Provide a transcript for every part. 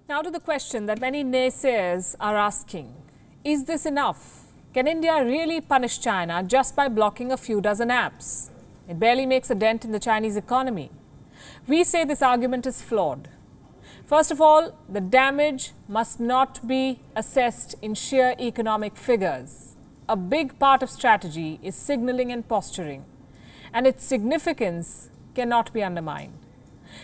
Now to the question that many naysayers are asking. Is this enough? Can India really punish China just by blocking a few dozen apps? It barely makes a dent in the Chinese economy. We say this argument is flawed. First of all, the damage must not be assessed in sheer economic figures. A big part of strategy is signaling and posturing, and its significance cannot be undermined.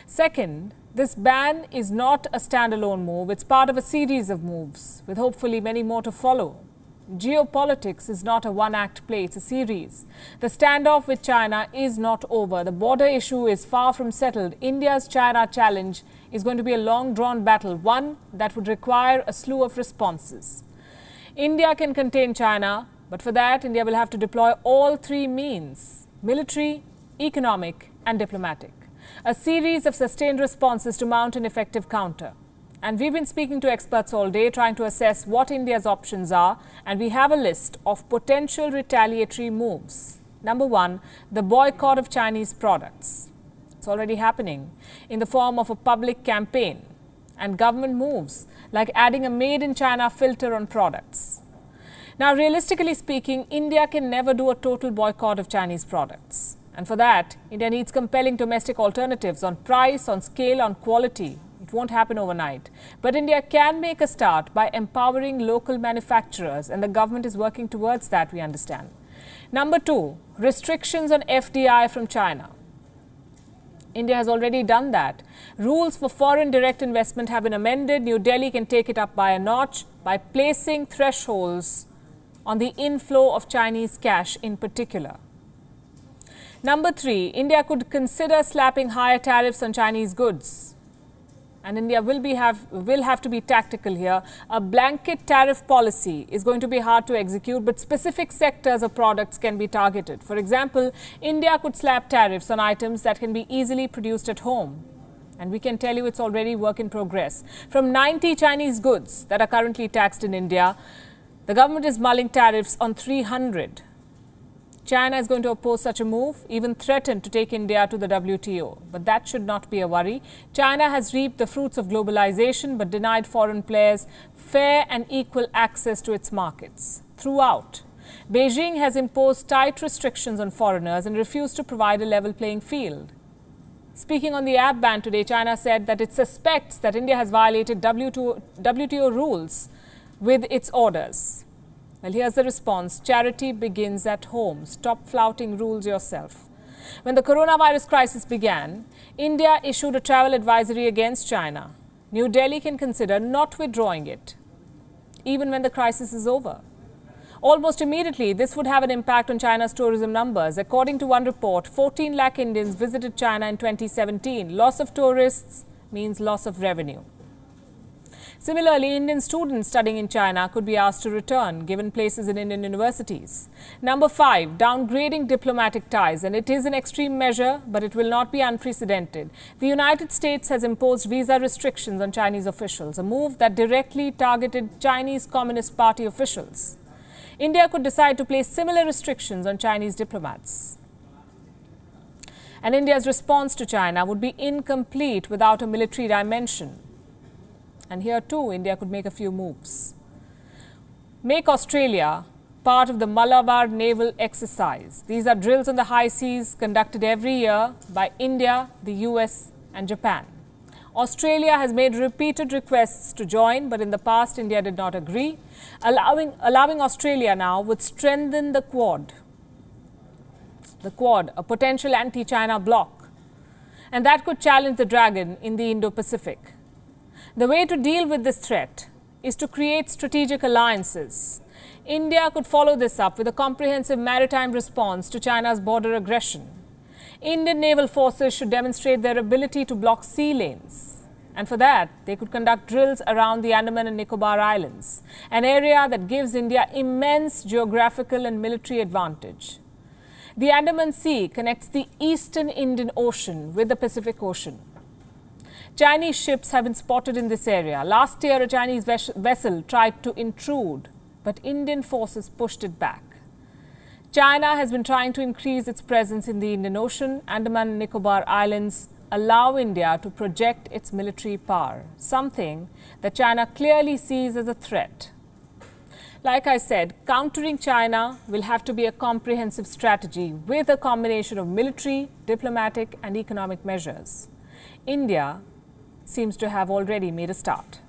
Second, this ban is not a standalone move, it's part of a series of moves, with hopefully many more to follow. Geopolitics is not a one-act play, it's a series. The standoff with China is not over. The border issue is far from settled. India's China challenge is going to be a long-drawn battle, one that would require a slew of responses. India can contain China, but for that, India will have to deploy all three means: military, economic, and diplomatic. A series of sustained responses to mount an effective counter. And we've been speaking to experts all day, trying to assess what India's options are, and we have a list of potential retaliatory moves. Number one, the boycott of Chinese products. It's already happening in the form of a public campaign and government moves like adding a made in China filter on products. Now, realistically speaking, India can never do a total boycott of Chinese products. And for that, India needs compelling domestic alternatives on price, on scale, on quality. It won't happen overnight. But India can make a start by empowering local manufacturers, and the government is working towards that, we understand. Number two, restrictions on FDI from China. India has already done that. Rules for foreign direct investment have been amended. New Delhi can take it up by a notch by placing thresholds on the inflow of Chinese cash in particular. Number three, India could consider slapping higher tariffs on Chinese goods. And India will have to be tactical here. A blanket tariff policy is going to be hard to execute, but specific sectors of products can be targeted. For example, India could slap tariffs on items that can be easily produced at home. And we can tell you it's already work in progress. From 90 Chinese goods that are currently taxed in India, the government is mulling tariffs on 300. China is going to oppose such a move, even threaten to take India to the WTO. But that should not be a worry. China has reaped the fruits of globalization but denied foreign players fair and equal access to its markets. Throughout, Beijing has imposed tight restrictions on foreigners and refused to provide a level playing field. Speaking on the app ban today, China said that it suspects that India has violated WTO rules with its orders. Well, here's the response. Charity begins at home. Stop flouting rules yourself. When the coronavirus crisis began, India issued a travel advisory against China. New Delhi can consider not withdrawing it, even when the crisis is over. Almost immediately, this would have an impact on China's tourism numbers. According to one report, 14 lakh Indians visited China in 2017. Loss of tourists means loss of revenue. Similarly, Indian students studying in China could be asked to return, given places in Indian universities. Number five, downgrading diplomatic ties. And it is an extreme measure, but it will not be unprecedented. The United States has imposed visa restrictions on Chinese officials, a move that directly targeted Chinese Communist Party officials. India could decide to place similar restrictions on Chinese diplomats. And India's response to China would be incomplete without a military dimension. And here too, India could make a few moves. Make Australia part of the Malabar naval exercise. These are drills on the high seas conducted every year by India, the US and Japan. Australia has made repeated requests to join, but in the past India did not agree. Allowing Australia now would strengthen the Quad. The Quad, a potential anti-China bloc. And that could challenge the dragon in the Indo-Pacific. The way to deal with this threat is to create strategic alliances. India could follow this up with a comprehensive maritime response to China's border aggression. Indian naval forces should demonstrate their ability to block sea lanes. And for that, they could conduct drills around the Andaman and Nicobar Islands, an area that gives India immense geographical and military advantage. The Andaman Sea connects the eastern Indian Ocean with the Pacific Ocean. Chinese ships have been spotted in this area. Last year, a Chinese vessel tried to intrude, but Indian forces pushed it back. China has been trying to increase its presence in the Indian Ocean. Andaman and Nicobar Islands allow India to project its military power, something that China clearly sees as a threat. Like I said, countering China will have to be a comprehensive strategy with a combination of military, diplomatic and economic measures. India seems to have already made a start.